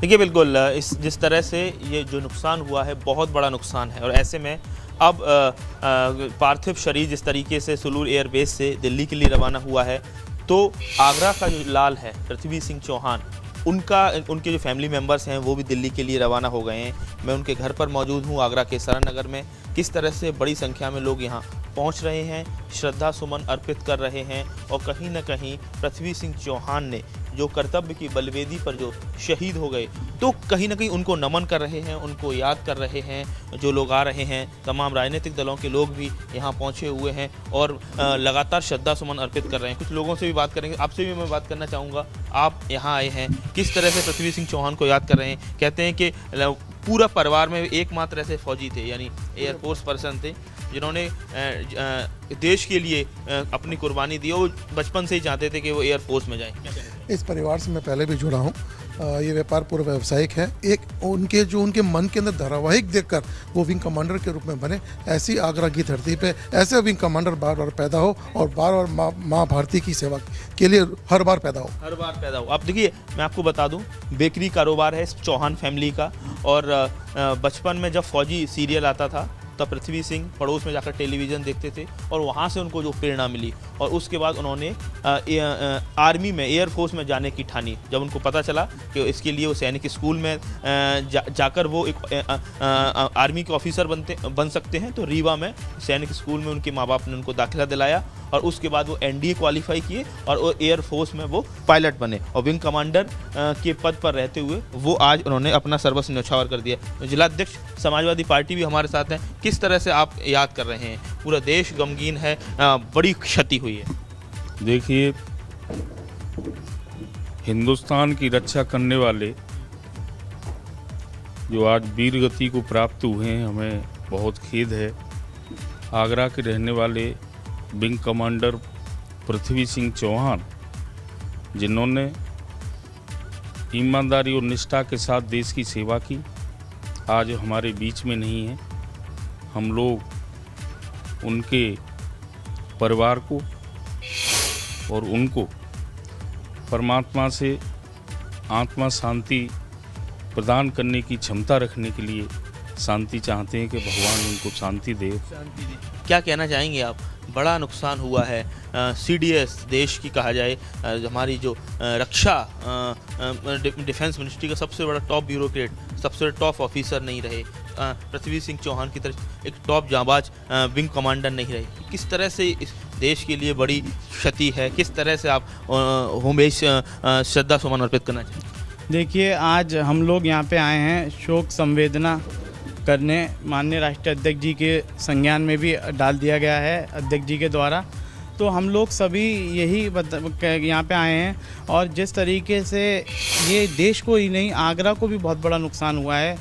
देखिए बिल्कुल इस जिस तरह से ये जो नुकसान हुआ है बहुत बड़ा नुकसान है और ऐसे में अब पार्थिव शरीर जिस तरीके से सुलूर एयरबेस से दिल्ली के लिए रवाना हुआ है तो आगरा का जो लाल है पृथ्वी सिंह चौहान उनके जो फैमिली मेम्बर्स हैं वो भी दिल्ली के लिए रवाना हो गए हैं। मैं उनके घर पर मौजूद हूँ आगरा के सरा नगर में। किस तरह से बड़ी संख्या में लोग यहाँ पहुँच रहे हैं, श्रद्धा सुमन अर्पित कर रहे हैं और कहीं न कहीं पृथ्वी सिंह चौहान ने जो कर्तव्य की बलवेदी पर जो शहीद हो गए तो कहीं न कहीं उनको नमन कर रहे हैं, उनको याद कर रहे हैं। जो लोग आ रहे हैं तमाम राजनीतिक दलों के लोग भी यहाँ पहुँचे हुए हैं और लगातार श्रद्धा सुमन अर्पित कर रहे हैं। कुछ लोगों से भी बात करेंगे, आपसे भी मैं बात करना चाहूँगा। आप यहाँ आए हैं, किस तरह से पृथ्वी सिंह चौहान को याद कर रहे हैं? कहते हैं कि पूरा परिवार में एकमात्र ऐसे फौजी थे यानी एयरफोर्स पर्सन थे जिन्होंने देश के लिए अपनी कुर्बानी दी और बचपन से ही चाहते थे कि वो एयरफोर्स में जाएं। इस परिवार से मैं पहले भी जुड़ा हूँ। ये व्यापार पूर्व व्यावसायिक है। एक उनके मन के अंदर धारावाहिक देखकर वो विंग कमांडर के रूप में बने। ऐसी आगरा की धरती पे ऐसे विंग कमांडर बार बार पैदा हो और बार बार माँ भारती की सेवा के लिए हर बार पैदा हो। आप देखिए मैं आपको बता दूं बेकरी कारोबार है चौहान फैमिली का और बचपन में जब फौजी सीरियल आता था तब पृथ्वी सिंह पड़ोस में जाकर टेलीविज़न देखते थे और वहाँ से उनको जो प्रेरणा मिली और उसके बाद उन्होंने आर्मी में एयरफोर्स में जाने की ठानी। जब उनको पता चला कि इसके लिए वो सैनिक स्कूल में जाकर वो एक आर्मी के ऑफिसर बन सकते हैं तो रीवा में सैनिक स्कूल में उनके माँ बाप ने उनको दाखिला दिलाया और उसके बाद वो एनडीए क्वालिफाई किए और वो एयरफोर्स में वो पायलट बने और विंग कमांडर के पद पर रहते हुए वो आज उन्होंने अपना सर्वस्व न्यौछावर कर दिया। जिलाध्यक्ष समाजवादी पार्टी भी हमारे साथ हैं। किस तरह से आप याद कर रहे हैं? पूरा देश गमगीन है, बड़ी क्षति हुई है। देखिए हिंदुस्तान की रक्षा करने वाले जो आज वीर गति को प्राप्त हुए हैं, हमें बहुत खेद है। आगरा के रहने वाले विंग कमांडर पृथ्वी सिंह चौहान जिन्होंने ईमानदारी और निष्ठा के साथ देश की सेवा की, आज हमारे बीच में नहीं है। हम लोग उनके परिवार को और उनको परमात्मा से आत्मा शांति प्रदान करने की क्षमता रखने के लिए शांति चाहते हैं कि भगवान उनको शांति दे। क्या कहना चाहेंगे आप? बड़ा नुकसान हुआ है। सीडीएस देश की कहा जाए हमारी जो रक्षा डिफेंस मिनिस्ट्री का सबसे बड़ा टॉप ब्यूरोक्रेट, सबसे टॉप ऑफिसर नहीं रहे। पृथ्वी सिंह चौहान की तरह एक टॉप जांबाज विंग कमांडर नहीं रहे। किस तरह से इस देश के लिए बड़ी क्षति है? किस तरह से आप होमेश श्रद्धा सुमन अर्पित करना चाहिए? देखिए आज हम लोग यहाँ पे आए हैं शोक संवेदना करने। माननीय राष्ट्रीय अध्यक्ष जी के संज्ञान में भी डाल दिया गया है अध्यक्ष जी के द्वारा। तो हम लोग सभी यही यहाँ पे आए हैं और जिस तरीके से ये देश को ही नहीं आगरा को भी बहुत बड़ा नुकसान हुआ है।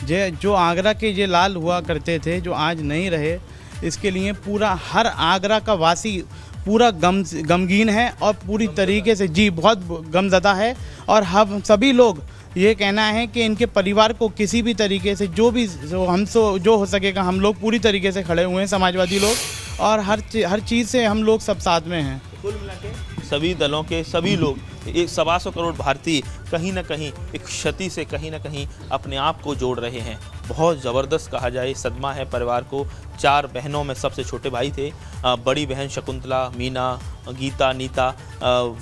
जो आगरा के ये लाल हुआ करते थे जो आज नहीं रहे, इसके लिए पूरा हर आगरा का वासी पूरा गमगीन है और पूरी तरीके से जी बहुत गमज़दा है। और हम सभी लोग ये कहना है कि इनके परिवार को किसी भी तरीके से जो हो सकेगा हम लोग पूरी तरीके से खड़े हुए हैं समाजवादी लोग और हर चीज़ से हम लोग सब साथ में हैं। कुल मिला के सभी दलों के सभी लोग 125 करोड़ भारतीय कहीं ना कहीं एक क्षति से कहीं ना कहीं अपने आप को जोड़ रहे हैं। बहुत ज़बरदस्त कहा जाए सदमा है परिवार को। 4 बहनों में सबसे छोटे भाई थे। बड़ी बहन शकुंतला, मीना, गीता, नीता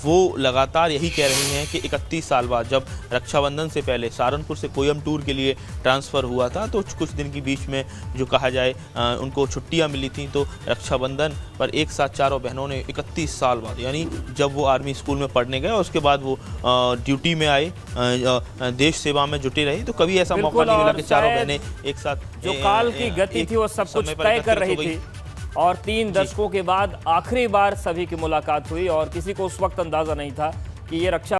वो लगातार यही कह रही हैं कि 31 साल बाद जब रक्षाबंधन से पहले सहारनपुर से कोयम्बटूर के लिए ट्रांसफ़र हुआ था तो कुछ दिन के बीच में जो कहा जाए उनको छुट्टियां मिली थी तो रक्षाबंधन पर एक साथ चारों बहनों ने 31 साल बाद यानी जब वो आर्मी स्कूल में पढ़ने गए उसके बाद वो ड्यूटी में आए, देश सेवा में जुटे रहे तो कभी ऐसा मौका नहीं मिला कि चारों बहनें एक साथ। जो काल की गति थी वो सब कुछ तय कर रही थी और 3 दशकों के बाद आखिरी बार सभी की मुलाकात हुई और किसी को उस वक्त अंदाजा नहीं था कि ये रक्षा